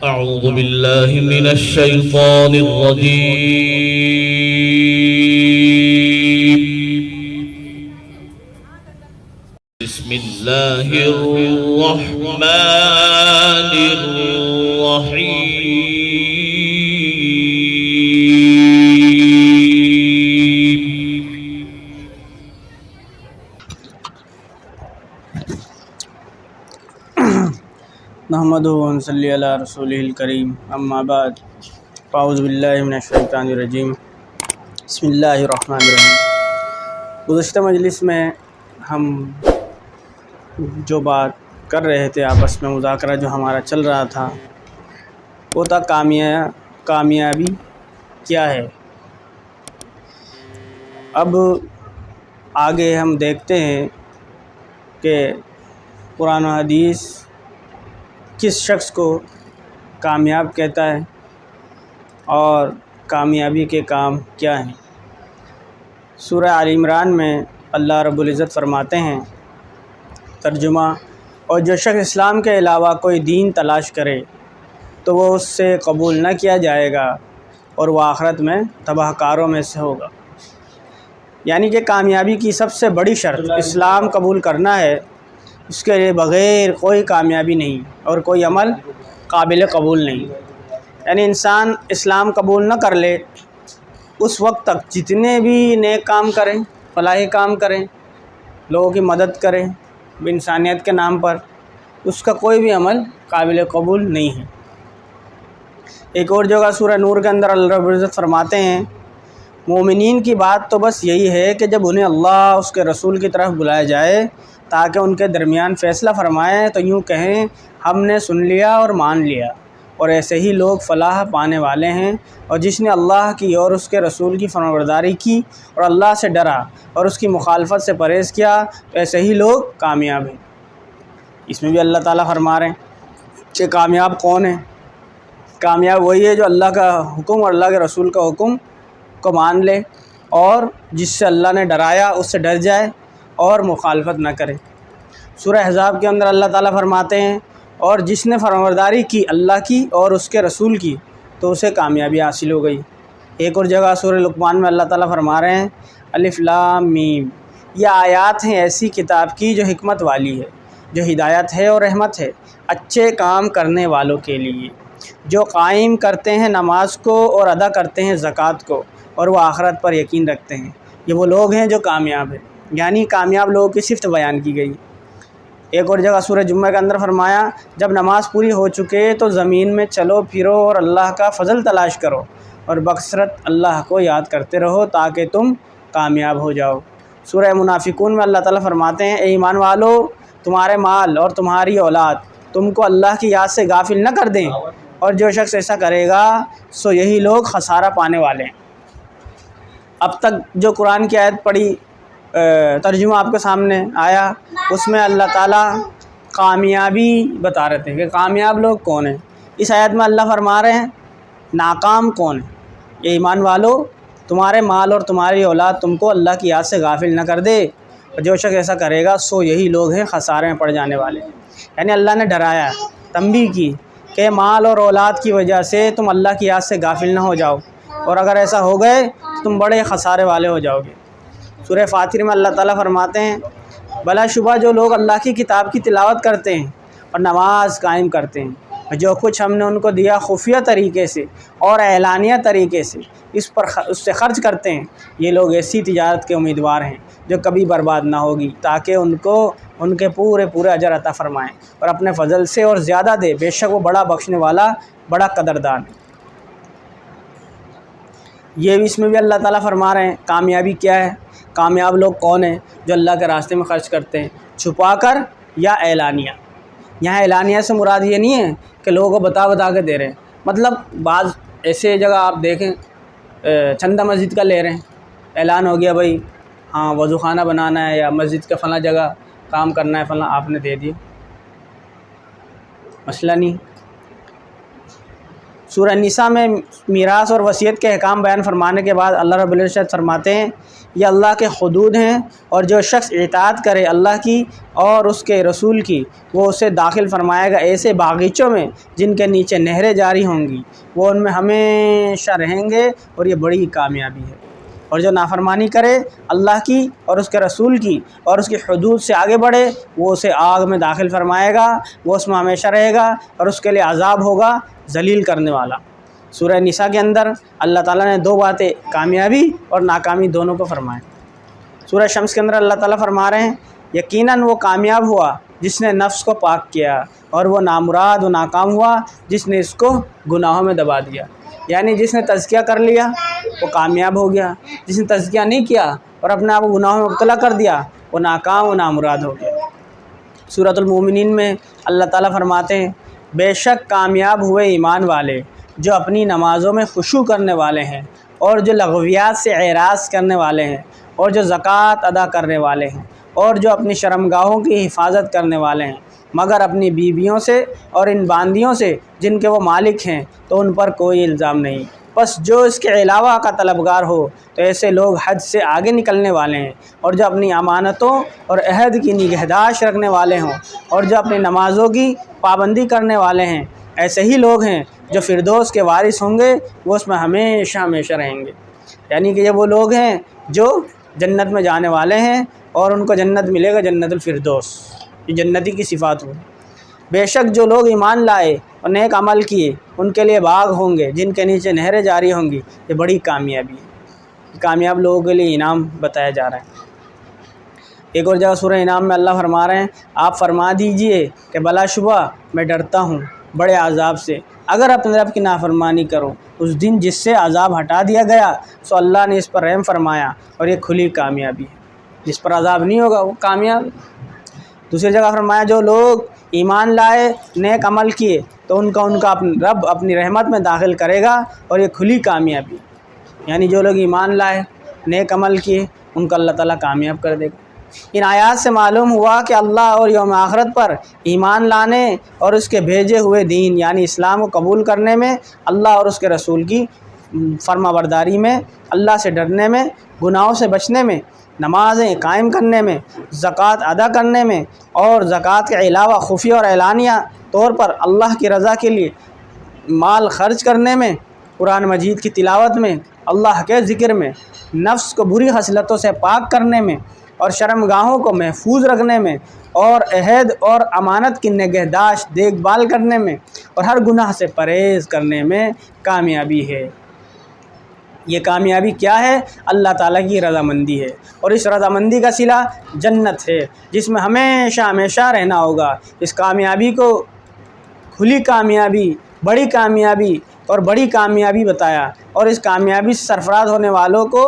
أعوذ بالله من الشيطان الرجيم. بسم الله الرحمن الرحيم. نحمدہ و نصلی علی رسولہ الکریم، اما بعد، اعوذ باللہ من الشیطان الرجیم، بسم اللہ الرحمن الرحیم۔ گزشتہ مجلس میں ہم جو بات کر رہے تھے، آپس میں مذاکرہ جو ہمارا چل رہا تھا، وہ تھا کامیابی کیا ہے۔ اب آگے ہم دیکھتے ہیں کہ قرآن و حدیث کس شخص کو کامیاب کہتا ہے اور کامیابی کے کام کیا ہیں۔ سورہ آل عمران میں اللہ رب العزت فرماتے ہیں، ترجمہ: اور جو شخص اسلام کے علاوہ کوئی دین تلاش کرے تو وہ اس سے قبول نہ کیا جائے گا اور وہ آخرت میں تباہ کاروں میں سے ہوگا۔ یعنی کہ کامیابی کی سب سے بڑی شرط اسلام قبول کرنا ہے، اس کے بغیر کوئی کامیابی نہیں اور کوئی عمل قابل قبول نہیں۔ یعنی انسان اسلام قبول نہ کر لے اس وقت تک جتنے بھی نیک کام کریں، فلاحی کام کریں، لوگوں کی مدد کریں انسانیت کے نام پر، اس کا کوئی بھی عمل قابل قبول نہیں ہے۔ ایک اور جگہ سورہ نور کے اندر اللہ رب العزت فرماتے ہیں، مومنین کی بات تو بس یہی ہے کہ جب انہیں اللہ اس کے رسول کی طرف بلایا جائے تاکہ ان کے درمیان فیصلہ فرمائیں تو یوں کہیں، ہم نے سن لیا اور مان لیا، اور ایسے ہی لوگ فلاح پانے والے ہیں۔ اور جس نے اللہ کی اور اس کے رسول کی فرمانبرداری کی اور اللہ سے ڈرا اور اس کی مخالفت سے پرہیز کیا تو ایسے ہی لوگ کامیاب ہیں۔ اس میں بھی اللہ تعالیٰ فرما رہے ہیں کہ کامیاب کون ہے؟ کامیاب وہی ہے جو اللہ کا حکم اور اللہ کے رسول کا حکم کو مان لے اور جس سے اللہ نے ڈرایا اس سے ڈر جائے اور مخالفت نہ کرے۔ سورہ احزاب کے اندر اللہ تعالیٰ فرماتے ہیں، اور جس نے فرمانبرداری کی اللہ کی اور اس کے رسول کی تو اسے کامیابی حاصل ہو گئی۔ ایک اور جگہ سورہ لقمان میں اللہ تعالیٰ فرما رہے ہیں، الف لام میم، یہ آیات ہیں ایسی کتاب کی جو حکمت والی ہے، جو ہدایت ہے اور رحمت ہے اچھے کام کرنے والوں کے لیے، جو قائم کرتے ہیں نماز کو اور ادا کرتے ہیں زکوٰۃ کو اور وہ آخرت پر یقین رکھتے ہیں، یہ وہ لوگ ہیں جو کامیاب ہیں۔ یعنی کامیاب لوگوں کی صفت بیان کی گئی۔ ایک اور جگہ سورہ جمعہ کے اندر فرمایا، جب نماز پوری ہو چکے تو زمین میں چلو پھرو اور اللہ کا فضل تلاش کرو اور بکثرت اللہ کو یاد کرتے رہو تاکہ تم کامیاب ہو جاؤ۔ سورہ منافقون میں اللہ تعالیٰ فرماتے ہیں، اے ایمان والو، تمہارے مال اور تمہاری اولاد تم کو اللہ کی یاد سے غافل نہ کر دیں، اور جو شخص ایسا کرے گا سو یہی لوگ خسارہ پانے والے ہیں۔ اب تک جو قرآن کی آیت پڑھی، ترجمہ آپ کے سامنے آیا، اس میں اللہ تعالیٰ کامیابی بتا رہے تھے کہ کامیاب لوگ کون ہیں۔ اس آیت میں اللہ فرما رہے ہیں ناکام کون ہے۔ یہ ایمان والو، تمہارے مال اور تمہاری اولاد تم کو اللہ کی یاد سے غافل نہ کر دے، اور جو شخص ایسا کرے گا سو یہی لوگ ہیں خسارے میں پڑ جانے والے۔ یعنی اللہ نے ڈرایا، تنبیہ کی کہ مال اور اولاد کی وجہ سے تم اللہ کی یاد سے غافل نہ ہو جاؤ، اور اگر ایسا ہو گئے تو تم بڑے خسارے والے ہو جاؤ گے۔ سورہ فاتر میں اللہ تعالیٰ فرماتے ہیں، بلا شبہ جو لوگ اللہ کی کتاب کی تلاوت کرتے ہیں اور نماز قائم کرتے ہیں، جو کچھ ہم نے ان کو دیا خفیہ طریقے سے اور اعلانیہ طریقے سے اس سے خرچ کرتے ہیں، یہ لوگ ایسی تجارت کے امیدوار ہیں جو کبھی برباد نہ ہوگی، تاکہ ان کو ان کے پورے اجر عطا فرمائیں اور اپنے فضل سے اور زیادہ دے، بے شک وہ بڑا بخشنے والا، بڑا قدردان ہے۔ یہ بھی اس میں بھی اللہ تعالیٰ فرما رہے ہیں کامیابی کیا ہے۔ کامیاب لوگ کون ہیں؟ جو اللہ کے راستے میں خرچ کرتے ہیں، چھپا کر یا اعلانیہ۔ یہاں اعلانیہ سے مراد یہ نہیں ہے کہ لوگوں کو بتا کے دے رہے ہیں، مطلب بعض ایسے جگہ آپ دیکھیں چندہ مسجد کا لے رہے ہیں، اعلان ہو گیا بھائی ہاں وضو خانہ بنانا ہے یا مسجد کا فلاں جگہ کام کرنا ہے، فلاں آپ نے دے دیا، مسئلہ نہیں۔ سورہ نساء میں میراث اور وصیت کے احکام بیان فرمانے کے بعد اللہ رب العزت فرماتے ہیں یہ اللہ کے حدود ہیں، اور جو شخص اطاعت کرے اللہ کی اور اس کے رسول کی وہ اسے داخل فرمائے گا ایسے باغیچوں میں جن کے نیچے نہریں جاری ہوں گی، وہ ان میں ہمیشہ رہیں گے، اور یہ بڑی کامیابی ہے۔ اور جو نافرمانی کرے اللہ کی اور اس کے رسول کی اور اس کی حدود سے آگے بڑھے وہ اسے آگ میں داخل فرمائے گا، وہ اس میں ہمیشہ رہے گا، اور اس کے لیے عذاب ہوگا ذلیل کرنے والا۔ سورہ نساء کے اندر اللہ تعالیٰ نے دو باتیں کامیابی اور ناکامی دونوں کو فرمائیں۔ سورہ شمس کے اندر اللہ تعالیٰ فرما رہے ہیں یقیناً وہ کامیاب ہوا جس نے نفس کو پاک کیا، اور وہ نامراد و ناکام ہوا جس نے اس کو گناہوں میں دبا دیا۔ یعنی جس نے تزکیہ کر لیا وہ کامیاب ہو گیا، جس نے تزکیہ نہیں کیا اور اپنے آپ کو گناہوں میں مبتلا کر دیا وہ ناکام و نامراد ہو گیا۔ سورۃ المومنین میں اللہ تعالیٰ فرماتے ہیں بے شک کامیاب ہوئے ایمان والے جو اپنی نمازوں میں خشوع کرنے والے ہیں، اور جو لغویات سے اعراض کرنے والے ہیں، اور جو زکوٰۃ ادا کرنے والے ہیں، اور جو اپنی شرمگاہوں کی حفاظت کرنے والے ہیں، مگر اپنی بیویوں سے اور ان باندیوں سے جن کے وہ مالک ہیں تو ان پر کوئی الزام نہیں۔ بس جو اس کے علاوہ کا طلبگار ہو تو ایسے لوگ حد سے آگے نکلنے والے ہیں، اور جو اپنی امانتوں اور عہد کی نگہداشت رکھنے والے ہوں، اور جو اپنی نمازوں کی پابندی کرنے والے ہیں، ایسے ہی لوگ ہیں جو فردوس کے وارث ہوں گے، وہ اس میں ہمیشہ ہمیشہ رہیں گے۔ یعنی کہ یہ وہ لوگ ہیں جو جنت میں جانے والے ہیں، اور ان کو جنت ملے گا جنت الفردوس، یہ جنتی کی صفات ہوں۔ بے شک جو لوگ ایمان لائے اور نیک عمل کیے ان کے لیے باغ ہوں گے جن کے نیچے نہریں جاری ہوں گی، یہ بڑی کامیابی ہے۔ کامیاب لوگوں کے لیے انعام بتایا جا رہا ہے۔ ایک اور جگہ سورہ انعام میں اللہ فرما رہے ہیں آپ فرما دیجئے کہ بلا شبہ میں ڈرتا ہوں بڑے عذاب سے اگر اپنے رب کی نافرمانی کرو۔ اس دن جس سے عذاب ہٹا دیا گیا سو اللہ نے اس پر رحم فرمایا، اور یہ کھلی کامیابی ہے۔ جس پر عذاب نہیں ہوگا وہ کامیاب۔ دوسری جگہ فرمایا جو لوگ ایمان لائے نیک عمل کیے تو ان کا رب اپنی رحمت میں داخل کرے گا، اور یہ کھلی کامیابی۔ یعنی جو لوگ ایمان لائے نیک عمل کیے ان کو اللہ تعالیٰ کامیاب کر دے گا۔ ان آیات سے معلوم ہوا کہ اللہ اور یوم آخرت پر ایمان لانے اور اس کے بھیجے ہوئے دین یعنی اسلام کو قبول کرنے میں، اللہ اور اس کے رسول کی فرما برداری میں، اللہ سے ڈرنے میں، گناہوں سے بچنے میں، نمازیں قائم کرنے میں، زکوٰۃ ادا کرنے میں، اور زکوٰۃ کے علاوہ خفیہ اور اعلانیہ طور پر اللہ کی رضا کے لیے مال خرچ کرنے میں، قرآن مجید کی تلاوت میں، اللہ کے ذکر میں، نفس کو بری خصلتوں سے پاک کرنے میں، اور شرمگاہوں کو محفوظ رکھنے میں، اور عہد اور امانت کی نگہداشت دیکھ بھال کرنے میں، اور ہر گناہ سے پرہیز کرنے میں کامیابی ہے۔ یہ کامیابی کیا ہے؟ اللہ تعالیٰ کی رضامندی ہے، اور اس رضامندی کا صلہ جنت ہے جس میں ہمیشہ ہمیشہ رہنا ہوگا۔ اس کامیابی کو کھلی کامیابی، بڑی کامیابی اور بڑی کامیابی بتایا، اور اس کامیابی سے سرفراز ہونے والوں کو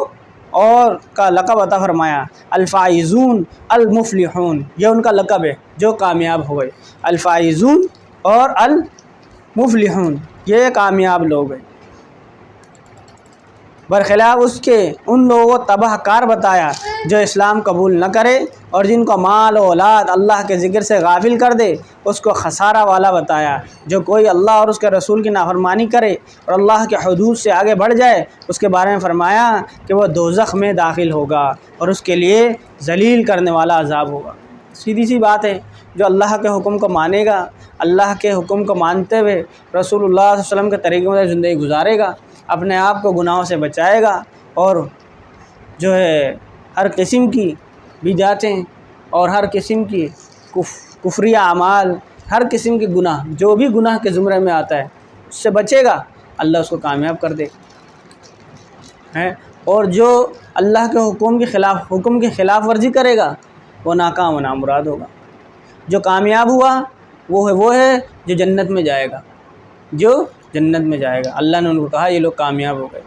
اور کا لقب عطا فرمایا الفائزون المفلحون۔ یہ ان کا لقب ہے جو کامیاب ہوئے، الفائزون اور المفلحون، یہ کامیاب لوگ ہیں۔ برخلاف اس کے ان لوگوں کو تباہ کار بتایا جو اسلام قبول نہ کرے اور جن کو مال و اولاد اللہ کے ذکر سے غافل کر دے، اس کو خسارہ والا بتایا۔ جو کوئی اللہ اور اس کے رسول کی نافرمانی کرے اور اللہ کے حدود سے آگے بڑھ جائے اس کے بارے میں فرمایا کہ وہ دوزخ میں داخل ہوگا اور اس کے لیے ذلیل کرنے والا عذاب ہوگا۔ سیدھی سی بات ہے، جو اللہ کے حکم کو مانے گا، اللہ کے حکم کو مانتے ہوئے رسول اللہ صلی اللہ علیہ وسلم کے طریقے میں زندگی گزارے گا، اپنے آپ کو گناہوں سے بچائے گا، اور جو ہے ہر قسم کی بدعتیں اور ہر قسم کی کفری اعمال، ہر قسم کے گناہ، جو بھی گناہ کے زمرے میں آتا ہے اس سے بچے گا، اللہ اس کو کامیاب کر دے ہے۔ اور جو اللہ کے حکم کی خلاف ورزی کرے گا وہ ناکام و نامراد ہوگا۔ جو کامیاب ہوا وہ ہے جو جنت میں جائے گا، جو جنت میں جائے گا۔ اللہ نے ان کو کہا یہ لوگ کامیاب ہو گئے۔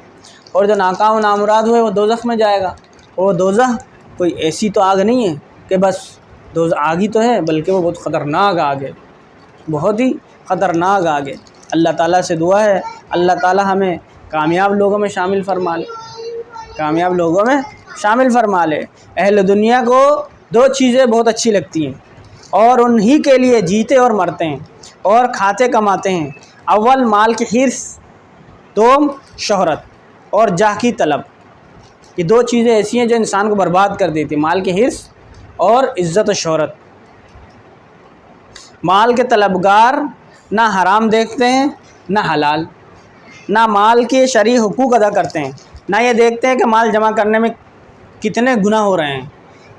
اور جو ناکام و نامراد ہوئے وہ دوزخ میں جائے گا۔ اور وہ دوزخ کوئی ایسی تو آگ نہیں ہے کہ بس آگ ہی تو ہے، بلکہ وہ بہت خطرناک آگ ہے، بہت ہی خطرناک آگ ہے۔ اللہ تعالیٰ سے دعا ہے اللہ تعالیٰ ہمیں کامیاب لوگوں میں شامل فرما لے، کامیاب لوگوں میں شامل فرما لے۔ اہل دنیا کو دو چیزیں بہت اچھی لگتی ہیں اور انہی کے لیے جیتے اور مرتے ہیں اور کھاتے کماتے ہیں۔ اول مال کی حرص دوم شہرت اور جاہ کی طلب، یہ دو چیزیں ایسی ہیں جو انسان کو برباد کر دیتی ہیں، مال کے حرص اور عزت و شہرت۔ مال کے طلبگار نہ حرام دیکھتے ہیں نہ حلال، نہ مال کے شرعی حقوق ادا کرتے ہیں، نہ یہ دیکھتے ہیں کہ مال جمع کرنے میں کتنے گناہ ہو رہے ہیں،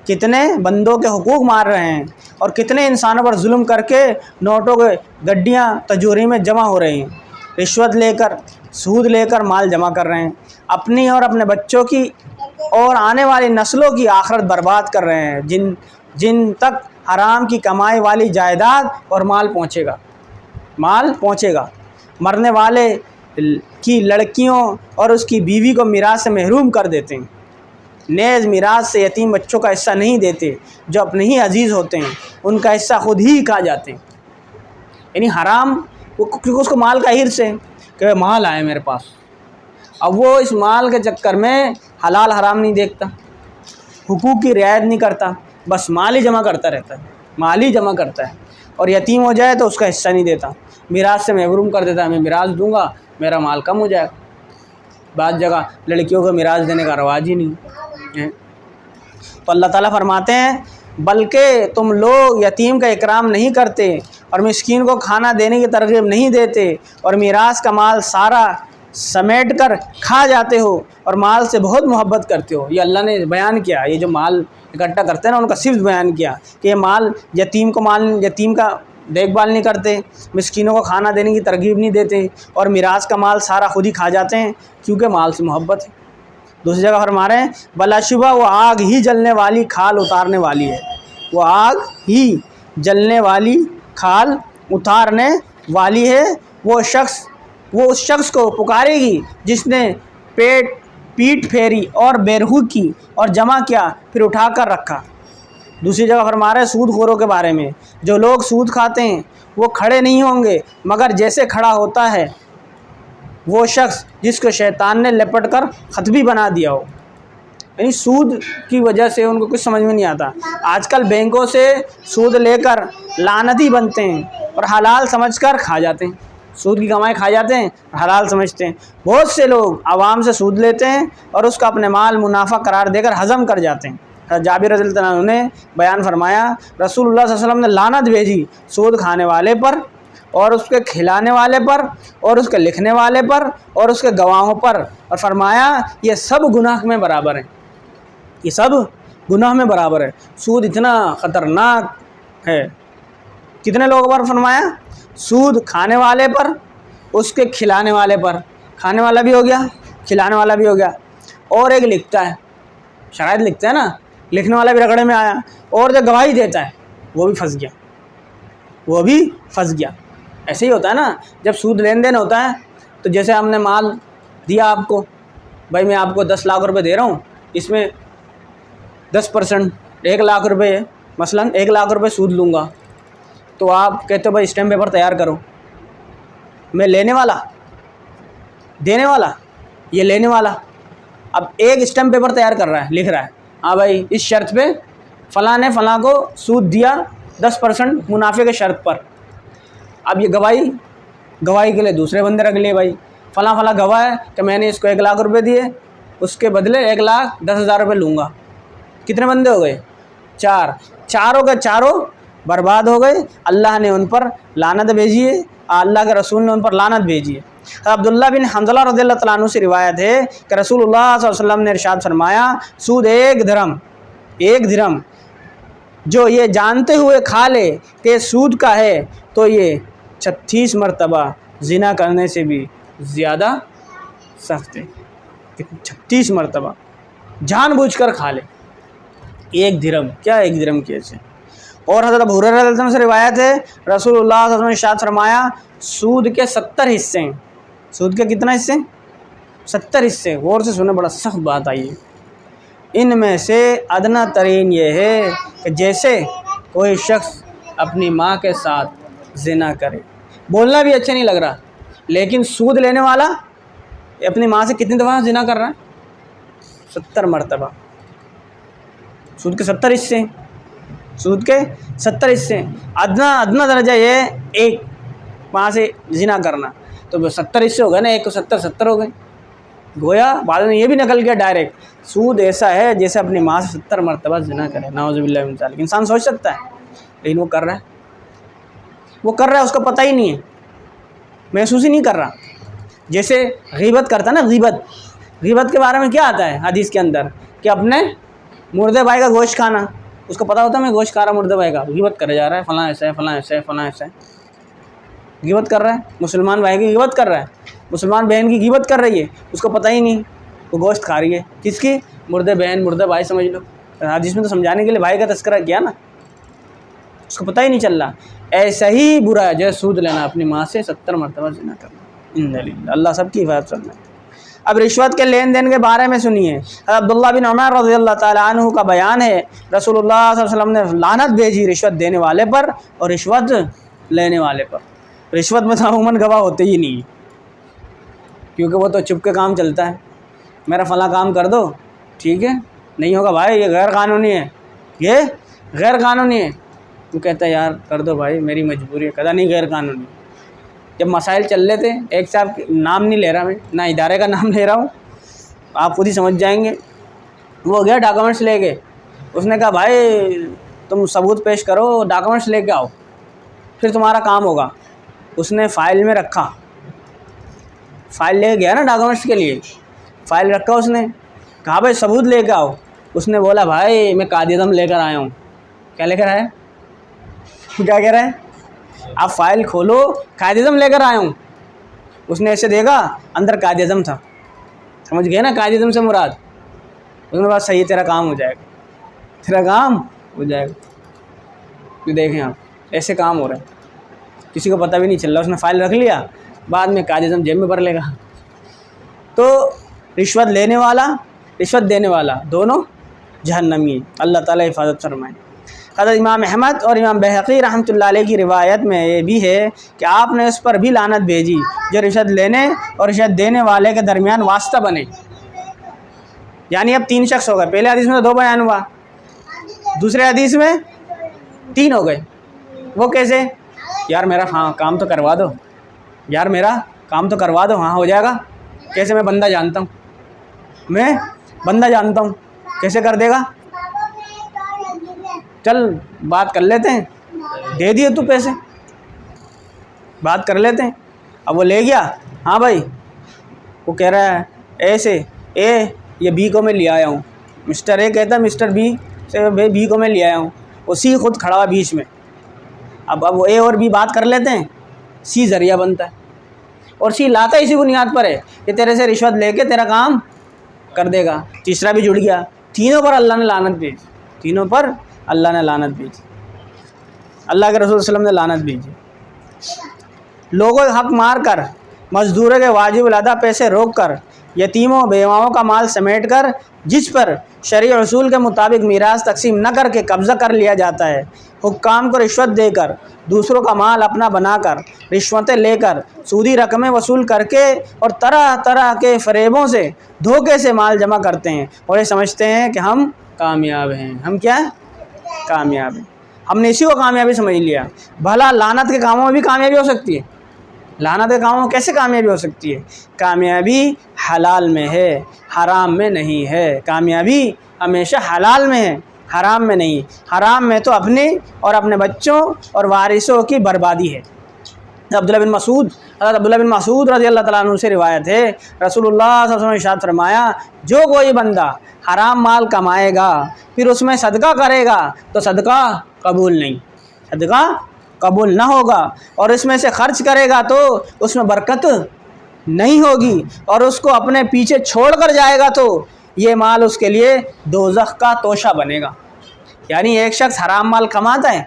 کتنے بندوں کے حقوق مار رہے ہیں، اور کتنے انسانوں پر ظلم کر کے نوٹوں کے گڈیاں تجوری میں جمع ہو رہی ہیں، رشوت لے کر سود لے کر مال جمع کر رہے ہیں، اپنی اور اپنے بچوں کی اور آنے والی نسلوں کی آخرت برباد کر رہے ہیں، جن تک حرام کی کمائی والی جائیداد اور مال پہنچے گا۔ مرنے والے کی لڑکیوں اور اس کی بیوی کو میراث سے محروم کر دیتے ہیں، نیز میراث سے یتیم بچوں کا حصہ نہیں دیتے جو اپنے ہی عزیز ہوتے ہیں، ان کا حصہ خود ہی کھا جاتے ہیں۔ یعنی حرام، کیونکہ اس کو مال کا حرص ہے کہ مال آئے میرے پاس، اب وہ اس مال کے چکر میں حلال حرام نہیں دیکھتا، حقوق کی رعایت نہیں کرتا، بس مال ہی جمع کرتا رہتا ہے، مال ہی جمع کرتا ہے، اور یتیم ہو جائے تو اس کا حصہ نہیں دیتا، میراث سے محروم کر دیتا ہے، میں میراث دوں گا میرا مال کم ہو جائے گا۔ بعض جگہ لڑکیوں کو میراث دینے کا رواج ہی نہیں ہے۔ تو اللہ تعالیٰ فرماتے ہیں بلکہ تم لوگ یتیم کا اکرام نہیں کرتے اور مسکین کو کھانا دینے کی ترغیب نہیں دیتے، اور میراث کا مال سارا سمیٹ کر کھا جاتے ہو اور مال سے بہت محبت کرتے ہو۔ یہ اللہ نے بیان کیا، یہ جو مال اکٹھا کرتے ہیں نا ان کا صرف بیان کیا کہ یہ مال یتیم کا دیکھ بھال نہیں کرتے، مسکینوں کو کھانا دینے کی ترغیب نہیں دیتے، اور میراث کا مال سارا خود ہی کھا جاتے ہیں کیونکہ مال سے محبت ہے۔ دوسری جگہ فرما رہے ہیں بلا شبہ وہ آگ ہی جلنے والی کھال اتارنے والی ہے، وہ آگ ہی جلنے والی کھال اتارنے والی ہے، وہ اس شخص کو پکارے گی جس نے پیٹ پھیری اور بیرحو کی اور جمع کیا پھر اٹھا کر رکھا۔ دوسری جگہ فرما رہے ہیں سود خوروں کے بارے میں، جو لوگ سود کھاتے ہیں وہ کھڑے نہیں ہوں گے مگر جیسے کھڑا ہوتا ہے وہ شخص جس کو شیطان نے لپٹ کر خطبی بنا دیا ہو۔ یعنی سود کی وجہ سے ان کو کچھ سمجھ میں نہیں آتا، آج کل بینکوں سے سود لے کر لعنتی بنتے ہیں اور حلال سمجھ کر کھا جاتے ہیں، سود کی کمائی کھا جاتے ہیں اور حلال سمجھتے ہیں۔ بہت سے لوگ عوام سے سود لیتے ہیں اور اس کا اپنے مال منافع قرار دے کر ہضم کر جاتے ہیں۔ جابر رضی اللہ عنہ نے بیان فرمایا رسول اللہ صلی اللہ علیہ وسلم نے لعنت بھیجی سود کھانے والے پر اور اس کے کھلانے والے پر اور اس کے لکھنے والے پر اور اس کے گواہوں پر، اور فرمایا یہ سب گناہ میں برابر ہیں، یہ سب گناہ میں برابر ہے۔ سود اتنا خطرناک ہے، کتنے لوگوں پر فرمایا؟ سود کھانے والے پر، اس کے کھلانے والے پر، کھانے والا بھی ہو گیا کھلانے والا بھی ہو گیا، اور ایک لکھتا ہے، شاید لکھتا ہے نا، لکھنے والا بھی رگڑے میں آیا، اور جو گواہی دیتا ہے وہ بھی پھنس گیا، ایسے ہی ہوتا ہے نا جب سود لین دین ہوتا ہے۔ تو جیسے ہم نے مال دیا آپ کو، بھائی میں آپ کو 10 لاکھ روپے دے رہا ہوں، اس میں 10% 1 لاکھ روپے ہے، مثلاً 1 لاکھ روپے سود لوں گا، تو آپ کہتے ہو بھائی اسٹیمپ پیپر تیار کرو، میں لینے والا دینے والا، یہ لینے والا اب ایک اسٹیمپ پیپر تیار کر رہا ہے، لکھ رہا ہے ہاں بھائی اس شرط پہ فلاں نے فلاں کو سود دیا 10% منافع کے شرط پر۔ اب یہ گواہی کے لیے دوسرے بندے رکھ لیے، بھائی فلاں گواہ ہے کہ میں نے اس کو 1 لاکھ روپے دیے، اس کے بدلے 1,10,000 روپے لوں گا۔ کتنے بندے ہو گئے؟ 4، چاروں کے چاروں برباد ہو گئے، اللہ نے ان پر لعنت بھیجی ہے، اللہ کے رسول نے ان پر لعنت بھیجی ہے۔ عبداللہ بن حنظلہ رضی اللہ تعالیٰ عنہ سے روایت ہے کہ رسول اللہ صلی اللہ علیہ وسلم نے ارشاد فرمایا سود 1 درہم جو یہ جانتے ہوئے کھا لے کہ سود کا ہے تو یہ 36 مرتبہ زنا کرنے سے بھی زیادہ سخت ہے۔ 36 مرتبہ جان بوجھ کر کھا لے 1 درہم، کیا 1 درہم کیسے؟ اور حضرت ابو ہریرہ رضی اللہ عنہ سے روایت ہے رسول اللہ صلی اللہ علیہ وسلم نے ارشاد فرمایا سود کے 70 حصے ہیں۔ سود کے کتنا حصے؟ 70 حصے۔ غور سے سنیں، بڑا سخت بات آئی ہے۔ ان میں سے ادنا ترین یہ ہے کہ جیسے کوئی شخص اپنی ماں کے ساتھ زنا کرے، بولنا بھی اچھا نہیں لگ رہا، لیکن سود لینے والا اپنی ماں سے کتنی دفعہ زنا کر رہا ہے؟ 70 مرتبہ۔ سود کے 70 حصے، سود کے 70 حصے، ادنا درجہ یہ ایک ماں سے زنا کرنا۔ تو تو 70 حصے ہو گئے نا، ایک کو 70 ہو گئے. گویا بعد میں یہ بھی نکل گیا ڈائریکٹ، سود ایسا ہے جیسے اپنی ماں سے 70 مرتبہ زنا کرے. نعوذ باللہ من ذالک. انسان سوچ سکتا ہے، لیکن وہ کر رہا ہے، اس کو پتہ ہی نہیں ہے، محسوس ہی نہیں کر رہا. جیسے غیبت کرتا نا، غیبت کے بارے میں کیا آتا ہے حدیث کے اندر کہ اپنے مردے بھائی کا گوشت کھانا. اس کو پتہ ہوتا ہے میں گوشت کھا رہا مردے بھائی کا، غیبت کرے جا رہا ہے، فلاں ایسا ہے، فلاں ایسا ہے، فلاں ایسا ہے. غیبت کر رہا ہے، مسلمان بھائی کی غیبت کر رہا ہے، مسلمان بہن کی غیبت کر رہی ہے، اس کو پتہ ہی نہیں، وہ گوشت کھا رہی ہے. کس کی؟ مردے بہن، مردے بھائی سمجھ لو. حدیث میں تو سمجھانے کے لیے بھائی کا تذکرہ کیا نا، اس کو پتہ ہی نہیں چل رہا. ایسا ہی برا ہے جیسے سود لینا، اپنی ماں سے 70 مرتبہ زنا کرنا. اللہ سب کی حفاظت کرنا. اب رشوت کے لین دین کے بارے میں سنیے. عبداللہ بن عمر رضی اللہ تعالیٰ عنہ کا بیان ہے، رسول اللہ صلی اللہ علیہ وسلم نے لعنت بھیجی رشوت دینے والے پر اور رشوت لینے والے پر. رشوت میں تو عموماً گواہ ہوتے ہی نہیں، کیونکہ وہ تو چپ کے کام چلتا ہے. میرا فلاں کام کر دو، ٹھیک ہے، نہیں ہوگا بھائی یہ غیر قانونی ہے، یہ غیر قانونی ہے. تو کہتا ہے یار کر دو بھائی میری مجبوری ہے. کہتا نہیں غیر قانونی. جب مسائل چل رہے تھے، ایک صاحب نام نہیں لے رہا میں، نہ ادارے کا نام لے رہا ہوں، آپ خود ہی سمجھ جائیں گے. وہ گیا ڈاکومنٹس لے کے، اس نے کہا بھائی تم ثبوت پیش کرو، ڈاکومنٹس لے کے آؤ پھر تمہارا کام ہوگا. اس نے فائل میں رکھا، فائل لے گیا نا ڈاکومنٹس کے لیے، فائل رکھا، اس نے کہا بھائی ثبوت لے کے آؤ. اس نے بولا بھائی میں قائد اعظم لے کر آیا ہوں. کیا لے کر آیا؟ کیا کہہ رہا ہے؟ آپ فائل کھولو، قائد اعظم لے کر آیا ہوں. اس نے ایسے دیکھا اندر قائد اعظم تھا، سمجھ گئے نا قائد اعظم سے مراد. اس نے بات صحیح ہے، تیرا کام ہو جائے گا، تیرا کام ہو جائے گا. یہ دیکھیں آپ ایسے کام ہو رہے ہیں، کسی کو پتہ بھی نہیں چل رہا. اس نے فائل رکھ لیا، بعد میں قائد اعظم جیب میں بھر لے گا. تو رشوت لینے والا، رشوت دینے والا دونوں جہنمی ہیں. اللہ تعالیٰ حفاظت فرمائے. حضرت امام احمد اور امام بہقی رحمۃ اللہ علیہ کی روایت میں یہ بھی ہے کہ آپ نے اس پر بھی لعنت بھیجی جو رشوت لینے اور رشوت دینے والے کے درمیان واسطہ بنے. یعنی اب 3 شخص ہو گئے. پہلے حدیث میں 2 بیان ہوا، دوسرے حدیث میں 3 ہو گئے. وہ کیسے؟ یار میرا کام تو کروا دو، یار میرا کام تو کروا دو. ہاں ہو جائے گا. کیسے؟ میں بندہ جانتا ہوں، میں بندہ جانتا ہوں. کیسے کر دے گا؟ چل بات کر لیتے ہیں، دے دیے تو پیسے، بات کر لیتے ہیں. اب وہ لے گیا، ہاں بھائی وہ کہہ رہا ہے ایسے یہ بی کو میں لے آیا ہوں. مسٹر اے کہتا ہے مسٹر بی سے بی کو میں لے آیا ہوں. وہ سی خود کھڑا ہوا بیچ میں. اب وہ اے اور بی بات کر لیتے ہیں، سی ذریعہ بنتا ہے. اور سی لاتا اسی بنیاد پر ہے کہ تیرے سے رشوت لے کے تیرا کام کر دے گا. تیسرا بھی جڑ گیا. تینوں پر اللہ نے لعنت بھیجی، تینوں پر اللہ نے لعنت بھیجی، اللہ کے رسول صلی اللہ علیہ وسلم نے لعنت بھیجی. لوگوں کے حق مار کر، مزدوروں کے واجب الادا پیسے روک کر، یتیموں بیواؤں کا مال سمیٹ کر جس پر شرعی اصول کے مطابق میراث تقسیم نہ کر کے قبضہ کر لیا جاتا ہے، حکام کو رشوت دے کر، دوسروں کا مال اپنا بنا کر، رشوتیں لے کر، سودی رقمیں وصول کر کے اور طرح طرح کے فریبوں سے، دھوکے سے مال جمع کرتے ہیں اور یہ سمجھتے ہیں کہ ہم کامیاب ہیں. ہم کیا ہیں؟ کامیاب ہیں. ہم نے اسی کو کامیابی سمجھ لیا. بھلا لعنت کے کاموں میں بھی کامیابی ہو سکتی ہے؟ لعنت کے کاموں میں کیسے کامیابی ہو سکتی ہے؟ کامیابی حلال میں ہے، حرام میں نہیں ہے. کامیابی ہمیشہ حلال میں ہے، حرام میں نہیں. حرام میں تو اپنے اور اپنے بچوں اور وارثوں کی بربادی ہے. عبداللہ بن مسعود، حضرت عبداللہ بن مسعود رضی اللہ تعالیٰ عنہ سے روایت ہے، رسول اللہ صلی اللہ علیہ وسلم نے ارشاد فرمایا جو کوئی بندہ حرام مال کمائے گا پھر اس میں صدقہ کرے گا تو صدقہ قبول نہیں، صدقہ قبول نہ ہوگا. اور اس میں سے خرچ کرے گا تو اس میں برکت نہیں ہوگی، اور اس کو اپنے پیچھے چھوڑ کر جائے گا تو یہ مال اس کے لیے دوزخ کا توشہ بنے گا. یعنی ایک شخص حرام مال کماتا ہے،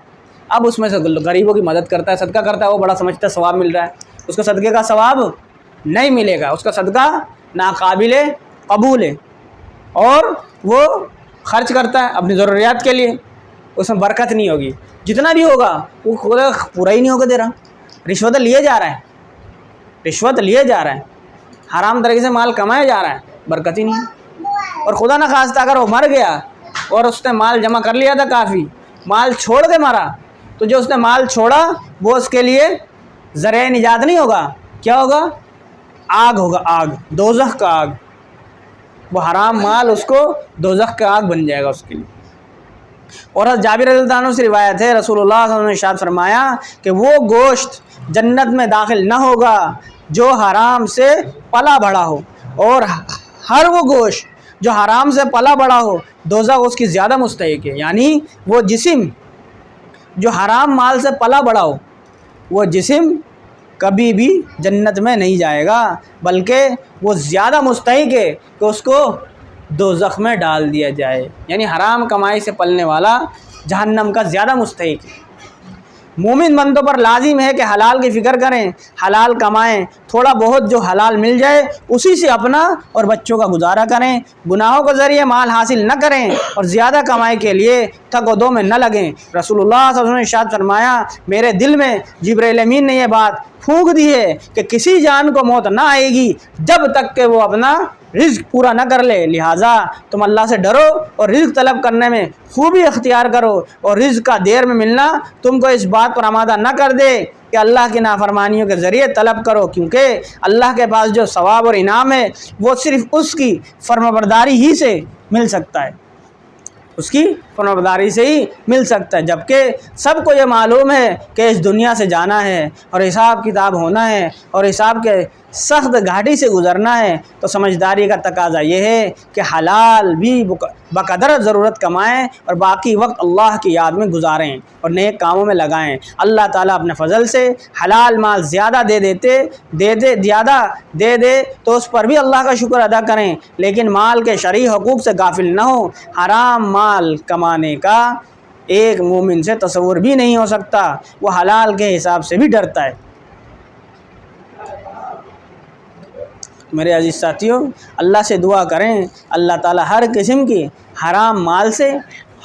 اب اس میں سے غریبوں کی مدد کرتا ہے، صدقہ کرتا ہے، وہ بڑا سمجھتا ہے ثواب مل رہا ہے. اس کو صدقے کا ثواب نہیں ملے گا، اس کا صدقہ ناقابل قبول ہے. اور وہ خرچ کرتا ہے اپنی ضروریات کے لیے، اس میں برکت نہیں ہوگی. جتنا بھی ہوگا وہ خدا پورا ہی نہیں ہوگا دے رہا. رشوت لیے جا رہا ہے، رشوت لیے جا رہا ہے، حرام طریقے سے مال کمایا جا رہا ہے، برکت ہی نہیں ہے. اور خدا نہ خواستہ اگر وہ مر گیا اور اس نے مال جمع کر لیا تھا کافی، مال چھوڑ کے مرا، تو جو اس نے مال چھوڑا وہ اس کے لیے ذریعہ نجات نہیں ہوگا، کیا ہوگا؟ آگ ہوگا، آگ، دوزخ کا آگ. وہ حرام مال اس کو دوزخ کا آگ بن جائے گا اس کے لیے. اور جابر رضی اللہ عنہ سے روایت ہے، رسول اللہ صلی اللہ علیہ وسلم نے ارشاد فرمایا کہ وہ گوشت جنت میں داخل نہ ہوگا جو حرام سے پلا بڑھا ہو، اور ہر وہ گوشت جو حرام سے پلا بڑھا ہو دوزخ اس کی زیادہ مستحق ہے. یعنی وہ جسم جو حرام مال سے پلا بڑھا ہو وہ جسم کبھی بھی جنت میں نہیں جائے گا، بلکہ وہ زیادہ مستحق ہے کہ اس کو دوزخ میں ڈال دیا جائے. یعنی حرام کمائی سے پلنے والا جہنم کا زیادہ مستحق ہے. مومن بندوں پر لازم ہے کہ حلال کی فکر کریں، حلال کمائیں، تھوڑا بہت جو حلال مل جائے اسی سے اپنا اور بچوں کا گزارا کریں، گناہوں کے ذریعے مال حاصل نہ کریں اور زیادہ کمائی کے لیے تھک و دو میں نہ لگیں. رسول اللہ صلی اللہ علیہ وسلم نے ارشاد فرمایا، میرے دل میں جبرائیل امین نے یہ بات پھونک دی ہے کہ کسی جان کو موت نہ آئے گی جب تک کہ وہ اپنا رزق پورا نہ کر لے. لہٰذا تم اللہ سے ڈرو اور رزق طلب کرنے میں خوبی اختیار کرو، اور رزق کا دیر میں ملنا تم کو اس بات پر آمادہ نہ کر دے کہ اللہ کی نافرمانیوں کے ذریعے طلب کرو، کیونکہ اللہ کے پاس جو ثواب اور انعام ہے وہ صرف اس کی فرمانبرداری ہی سے مل سکتا ہے، اس کی فرمانبرداری سے ہی مل سکتا ہے. جبکہ سب کو یہ معلوم ہے کہ اس دنیا سے جانا ہے اور حساب کتاب ہونا ہے اور حساب کے سخت گھاٹی سے گزرنا ہے، تو سمجھداری کا تقاضا یہ ہے کہ حلال بھی بقدر ضرورت کمائیں اور باقی وقت اللہ کی یاد میں گزاریں اور نیک کاموں میں لگائیں. اللہ تعالیٰ اپنے فضل سے حلال مال زیادہ زیادہ دے تو اس پر بھی اللہ کا شکر ادا کریں، لیکن مال کے شرعی حقوق سے غافل نہ ہوں. حرام مال کمانے کا ایک مومن سے تصور بھی نہیں ہو سکتا، وہ حلال کے حساب سے بھی ڈرتا ہے. میرے عزیز ساتھیوں، اللہ سے دعا کریں اللہ تعالیٰ ہر قسم کی حرام مال سے،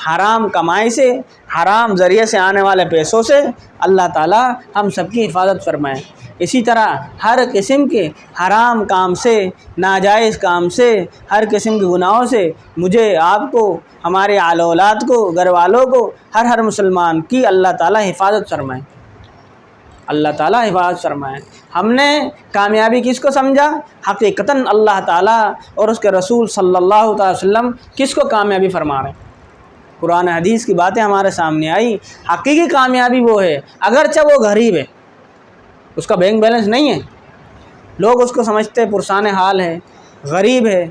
حرام کمائی سے، حرام ذریعے سے آنے والے پیسوں سے اللہ تعالیٰ ہم سب کی حفاظت فرمائیں. اسی طرح ہر قسم کے حرام کام سے، ناجائز کام سے، ہر قسم کے گناہوں سے مجھے، آپ کو، ہمارے آل اولاد کو، گھر والوں کو، ہر مسلمان کی اللہ تعالیٰ حفاظت فرمائیں. اللہ تعالیٰ حفاظت فرمائیں. ہم نے کامیابی کس کو سمجھا؟ حقیقتاً اللہ تعالیٰ اور اس کے رسول صلی اللہ علیہ وسلم کس کو کامیابی فرما رہے ہیں؟ قرآن حدیث کی باتیں ہمارے سامنے آئی. حقیقی کامیابی وہ ہے، اگرچہ وہ غریب ہے، اس کا بینک بیلنس نہیں ہے، لوگ اس کو سمجھتے پرسان حال ہے، غریب ہے،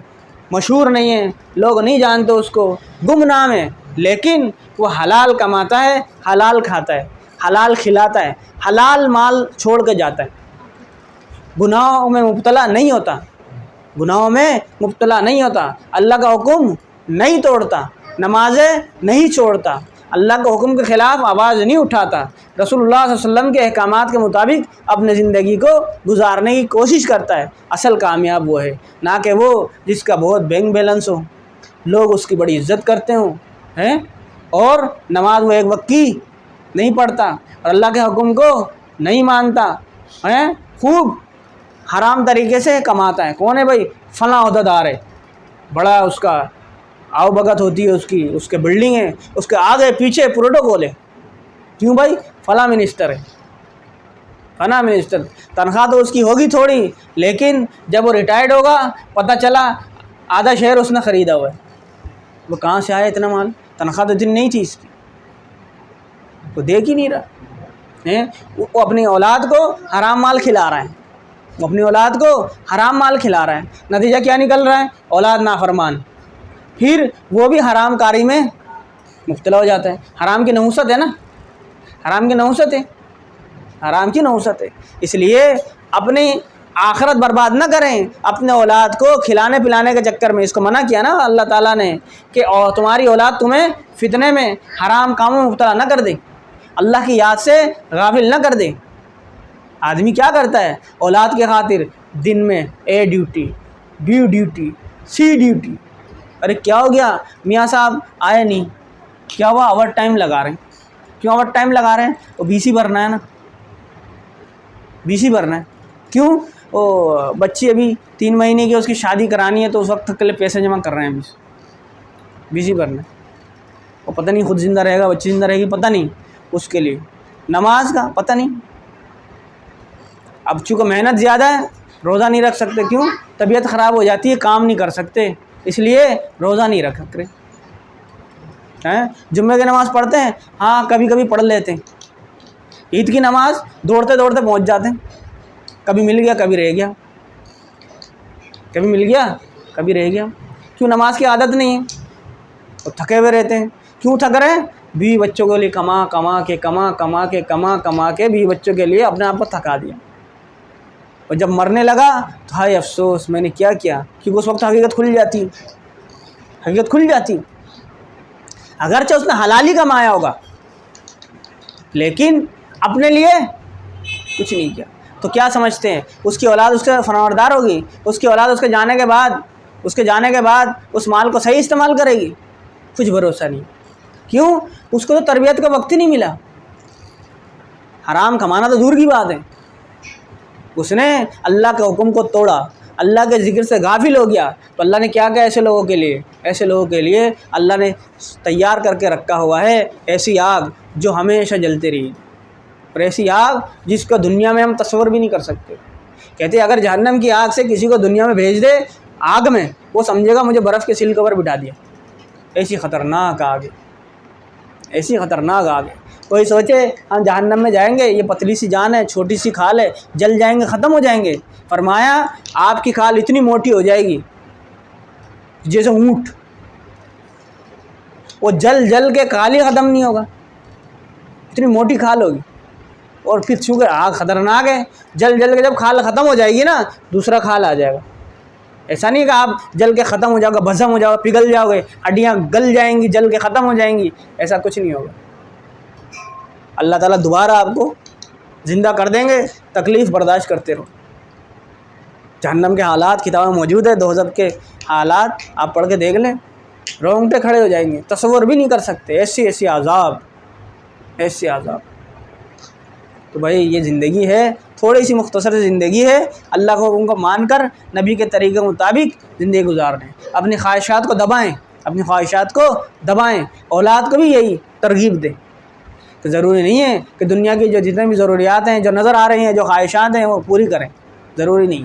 مشہور نہیں ہے، لوگ نہیں جانتے اس کو، گمنام ہے، لیکن وہ حلال کماتا ہے، حلال کھاتا ہے، حلال کھلاتا ہے، حلال مال چھوڑ کے جاتا ہے، گناہوں میں مبتلا نہیں ہوتا، گناہوں میں مبتلا نہیں ہوتا، اللہ کا حکم نہیں توڑتا، نمازیں نہیں چھوڑتا، اللہ کے حکم کے خلاف آواز نہیں اٹھاتا، رسول اللہ صلی اللہ علیہ وسلم کے احکامات کے مطابق اپنے زندگی کو گزارنے کی کوشش کرتا ہے. اصل کامیاب وہ ہے، نہ کہ وہ جس کا بہت بینک بیلنس ہو، لوگ اس کی بڑی عزت کرتے ہوں اور نماز وہ ایک وقت کی نہیں پڑھتا اور اللہ کے حکم کو نہیں مانتا، خوب حرام طریقے سے کماتا ہے. کون ہے بھائی؟ فلاں عہدیدار ہے، بڑا اس کا آؤ بھگت ہوتی ہے، اس کے بلڈنگ ہے، اس کے آگے پیچھے پروٹوکول ہے. کیوں بھائی؟ فلاں منسٹر ہے، فلاں منسٹر. تنخواہ تو اس کی ہوگی تھوڑی، لیکن جب وہ ریٹائرڈ ہوگا پتہ چلا آدھا شہر اس نے خریدا ہوا ہے. وہ کہاں سے آیا اتنا مال؟ تنخواہ تو اتنی نہیں تھی اس کی، وہ دیکھ ہی نہیں رہا. وہ اپنی اولاد کو حرام مال کھلا رہا ہے، وہ اپنی اولاد کو حرام مال کھلا رہا ہے. نتیجہ کیا نکل رہا ہے؟ اولاد نافرمان، پھر وہ بھی حرام کاری میں مبتلا ہو جاتا ہے. حرام کی نحوست ہے نا، حرام کی نحوست ہے، حرام کی نحوست ہے. اس لیے اپنی آخرت برباد نہ کریں اپنے اولاد کو کھلانے پلانے کے چکر میں. اس کو منع کیا نا اللہ تعالیٰ نے کہ تمہاری اولاد تمہیں فتنے میں، حرام کاموں میں مبتلا نہ کر دے، اللہ کی یاد سے غافل نہ کر دے. آدمی کیا کرتا ہے اولاد کے خاطر؟ دن میں A duty, B duty, C duty. ارے کیا ہو گیا میاں صاحب آئے نہیں، کیا ہوا؟ اوور ٹائم لگا رہے ہیں. کیوں اوور ٹائم لگا رہے ہیں؟ وہ بی سی بھرنا ہے نا، بی سی بھرنا ہے. کیوں؟ وہ بچی ابھی 3 مہینے کی، اس کی شادی کرانی ہے تو اس وقت کے لیے پیسے جمع کر رہے ہیں، بی سی بھرنا ہے. وہ پتہ نہیں خود زندہ رہے گا، بچی زندہ رہے گی، پتہ نہیں، اس کے لیے نماز کا پتہ نہیں. اب چونکہ محنت زیادہ ہے روزہ نہیں رکھ سکتے، کیوں؟ طبیعت خراب ہو جاتی ہے، کام نہیں کر سکتے، اس لیے روزہ نہیں رکھ سکتے ہیں۔ جمعے کی نماز پڑھتے ہیں، ہاں کبھی کبھی پڑھ لیتے ہیں، عید کی نماز دوڑتے دوڑتے پہنچ جاتے ہیں، کبھی مل گیا کبھی رہ گیا، کبھی مل گیا کبھی رہ گیا، کیوں؟ نماز کی عادت نہیں ہے، تو تھکے ہوئے رہتے ہیں۔ کیوں تھک رہے ہیں؟ بیوی بچوں کے لیے کما کے بیوی بچوں کے لیے اپنے آپ کو تھکا دیا، اور جب مرنے لگا تو ہائے افسوس میں نے کیا کیا، کیونکہ اس وقت حقیقت کھل جاتی، حقیقت کھل جاتی۔ اگرچہ اس نے حلالی کمایا ہوگا لیکن اپنے لیے کچھ نہیں کیا، تو کیا سمجھتے ہیں اس کی اولاد اس کے فرمانبردار ہوگی؟ اس کی اولاد اس کے جانے کے بعد اس مال کو صحیح استعمال کرے گی؟ کچھ بھروسہ نہیں، کیوں؟ اس کو تو تربیت کا وقت ہی نہیں ملا، حرام کمانا تو دور کی بات ہے، اس نے اللہ کے حکم کو توڑا، اللہ کے ذکر سے غافل ہو گیا، تو اللہ نے کیا کہا ایسے لوگوں کے لیے اللہ نے تیار کر کے رکھا ہوا ہے ایسی آگ جو ہمیشہ جلتی رہی، اور ایسی آگ جس کو دنیا میں ہم تصور بھی نہیں کر سکتے۔ کہتے ہیں اگر جہنم کی آگ سے کسی کو دنیا میں بھیج دے آگ میں، وہ سمجھے گا مجھے برف کے سل کے اوپر بٹھا دیا، ایسی خطرناک آگ ہے، ایسی خطرناک آگ ہے۔ کوئی سوچے ہم جہنم میں جائیں گے، یہ پتلی سی جان ہے، چھوٹی سی کھال ہے، جل جائیں گے، ختم ہو جائیں گے۔ فرمایا آپ کی کھال اتنی موٹی ہو جائے گی جیسے اونٹ، وہ جل کے کھال ہی ختم نہیں ہوگا، اتنی موٹی کھال ہوگی۔ اور پھر چونکہ آگ خطرناک ہے، جل کے جب کھال ختم ہو جائے گی نا دوسرا کھال آ جائے گا۔ ایسا نہیں کہ آپ جل کے ختم ہو جاؤ گے، بھسم ہو جاؤ گے، پگھل جاؤ گے، ہڈیاں گل جائیں گی، جل کے ختم ہو جائیں گی، ایسا کچھ نہیں ہوگا۔ اللہ تعالیٰ دوبارہ آپ کو زندہ کر دیں گے، تکلیف برداشت کرتے رہو۔ جہنم کے حالات کتابوں میں موجود ہے، دوزخ کے حالات آپ پڑھ کے دیکھ لیں، رونگٹے کھڑے ہو جائیں گے، تصور بھی نہیں کر سکتے، ایسی عذاب۔ تو بھائی یہ زندگی ہے، تھوڑی سی مختصر سی زندگی ہے، اللہ کو حکم کو مان کر نبی کے طریقے کے مطابق زندگی گزارنے، اپنی خواہشات کو دبائیں، اولاد کو بھی یہی ترغیب دیں کہ ضروری نہیں ہے کہ دنیا کی جو جتنے بھی ضروریات ہیں جو نظر آ رہی ہیں، جو خواہشات ہیں وہ پوری کریں، ضروری نہیں،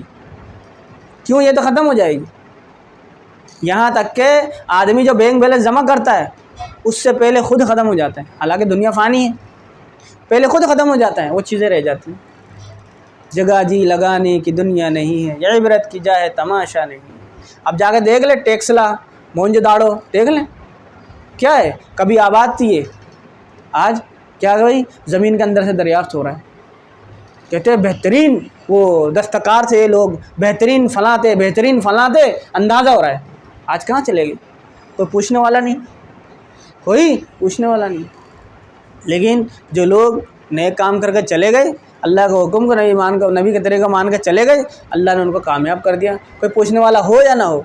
کیوں؟ یہ تو ختم ہو جائے گی۔ یہاں تک کہ آدمی جو بینک بیلنس جمع کرتا ہے اس سے پہلے خود ختم ہو جاتا ہے، حالانکہ دنیا فانی ہے، پہلے خود ختم ہو جاتا ہے، وہ چیزیں رہ جاتی ہیں۔ جگہ جی لگانے کی دنیا نہیں ہے، یہ عبرت کی جا ہے تماشا نہیں۔ اب جا کے دیکھ لیں ٹیکسلا، مونج داڑو، دیکھ لیں کیا ہے، کبھی آباد تھی یہ، آج کیا بھائی زمین کے اندر سے دریافت ہو رہا ہے۔ کہتے ہیں بہترین وہ دستکار تھے یہ لوگ، بہترین فلاں تھے، اندازہ ہو رہا ہے، آج کہاں چلے گئے؟ کوئی پوچھنے والا نہیں۔ لیکن جو لوگ نئے کام کر کے چلے گئے، اللہ کے حکم کو نبی کے طریقے مان کے چلے گئے، اللہ نے ان کو کامیاب کر دیا۔ کوئی پوچھنے والا ہو یا نہ ہو،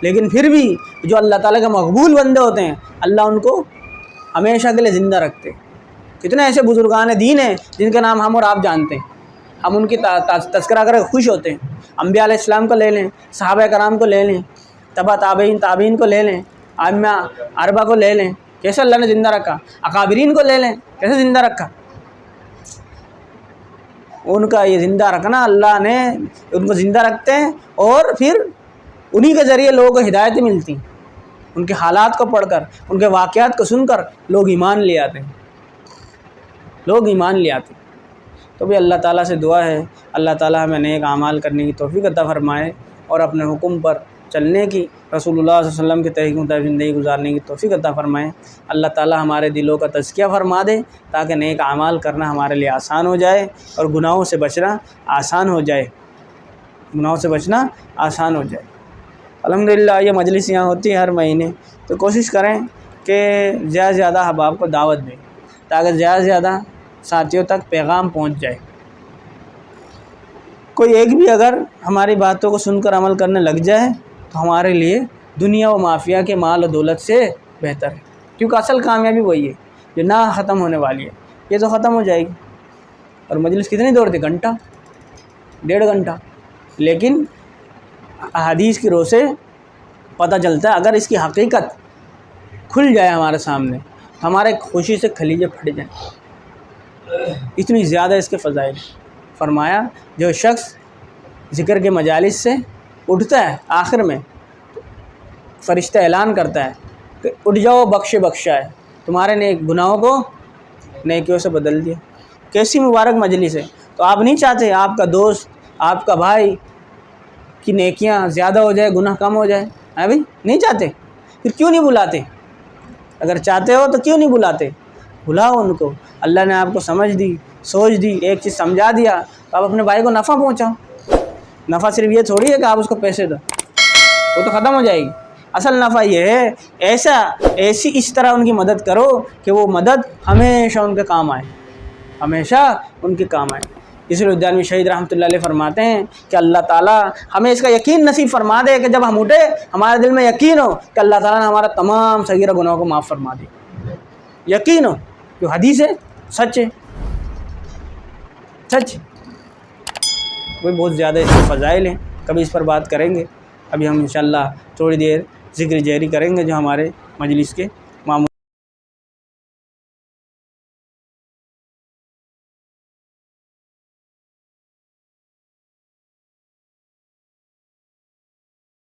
لیکن پھر بھی جو اللہ تعالیٰ کے مقبول بندے ہوتے ہیں اللہ ان کو ہمیشہ کے لیے زندہ رکھتے ہیں۔ کتنے ایسے بزرگان دین ہیں جن کے نام ہم اور آپ جانتے ہیں، ہم ان کی تذکرہ کر کے خوش ہوتے ہیں۔ انبیاء علیہ السلام کو لے لیں، صحابہ کرام کو لے لیں، تبع تابعین کو لے لیں، ائمہ اربعہ کو لے لیں، کیسے اللہ نے زندہ رکھا۔ اکابرین کو لے لیں، کیسے زندہ رکھا۔ ان کا یہ زندہ رکھنا، اللہ نے ان کو زندہ رکھتے ہیں، اور پھر انہی کے ذریعے لوگوں کو ہدایتیں ملتی ہیں۔ ان کے حالات کو پڑھ کر، ان کے واقعات کو سن کر لوگ ایمان لے آتے ہیں، تو بھی اللہ تعالیٰ سے دعا ہے اللہ تعالیٰ ہمیں نیک اعمال کرنے کی توفیق عطا فرمائے، اور اپنے حکم پر چلنے کی، رسول اللہ صلی اللہ علیہ وسلم کے طریقے مطابق زندگی گزارنے کی توفیق عطا فرمائے۔ اللہ تعالیٰ ہمارے دلوں کا تزکیہ فرما دے تاکہ نیک اعمال کرنا ہمارے لیے آسان ہو جائے، اور گناہوں سے بچنا آسان ہو جائے، الحمدللہ یہ مجلس یہاں ہوتی ہے ہر مہینے، تو کوشش کریں کہ زیادہ سے زیادہ احباب کو دعوت دیں تاکہ زیادہ سے زیادہ ساتھیوں تک پیغام پہنچ جائے۔ کوئی ایک بھی اگر ہماری باتوں کو سن کر عمل کرنے لگ جائے تو ہمارے لیے دنیا و مافیا کے مال و دولت سے بہتر ہے، کیونکہ اصل کامیابی وہی ہے جو نہ ختم ہونے والی ہے، یہ تو ختم ہو جائے گی۔ اور مجلس کتنی دور تھی؟ گھنٹہ، 1.5 گھنٹہ، لیکن احادیث کی روح سے پتہ چلتا ہے اگر اس کی حقیقت کھل جائے ہمارے سامنے، ہمارے خوشی سے کلیجے پھٹ جائیں، اتنی زیادہ اس کے فضائل فرمایا جو شخص ذکر کے مجالس سے اٹھتا ہے آخر میں فرشتہ اعلان کرتا ہے کہ اٹھ جاؤ بخشا ہے، تمہارے نیک گناہوں کو نیکیوں سے بدل دیا۔ کیسی مبارک مجلس ہے۔ تو آپ نہیں چاہتے آپ کا دوست، آپ کا بھائی کی نیکیاں زیادہ ہو جائے، گناہ کم ہو جائے؟ ہے بھائی، نہیں چاہتے؟ پھر کیوں نہیں بلاتے؟ اگر چاہتے ہو تو کیوں نہیں بلاتے؟ بلاؤ ان کو۔ اللہ نے آپ کو سمجھ دی، سوچ دی، ایک چیز سمجھا دیا تو آپ اپنے بھائی کو نفع پہنچاؤ۔ نفع صرف یہ تھوڑی ہے کہ آپ اس کو پیسے دو، وہ تو ختم ہو جائے گی۔ اصل نفع یہ ہے ایسی اس طرح ان کی مدد کرو کہ وہ مدد ہمیشہ ان کے کام آئے، ہمیشہ ان کے کام آئے۔ اس لیے ادیانوی شہید رحمۃ اللہ علیہ فرماتے ہیں کہ اللہ تعالیٰ ہمیں اس کا یقین نصیب فرما دے کہ جب ہم اٹھے ہمارے دل میں یقین ہو کہ اللہ تعالیٰ نے ہمارا تمام صغیرہ گناہوں کو معاف فرما دے، یقین ہو، جو حدیث ہے سچ ہے، سچ۔ کوئی بہت زیادہ اس کے فضائل ہیں، کبھی اس پر بات کریں گے۔ ابھی ہم انشاءاللہ تھوڑی دیر ذکر جہری کریں گے جو ہمارے مجلس کے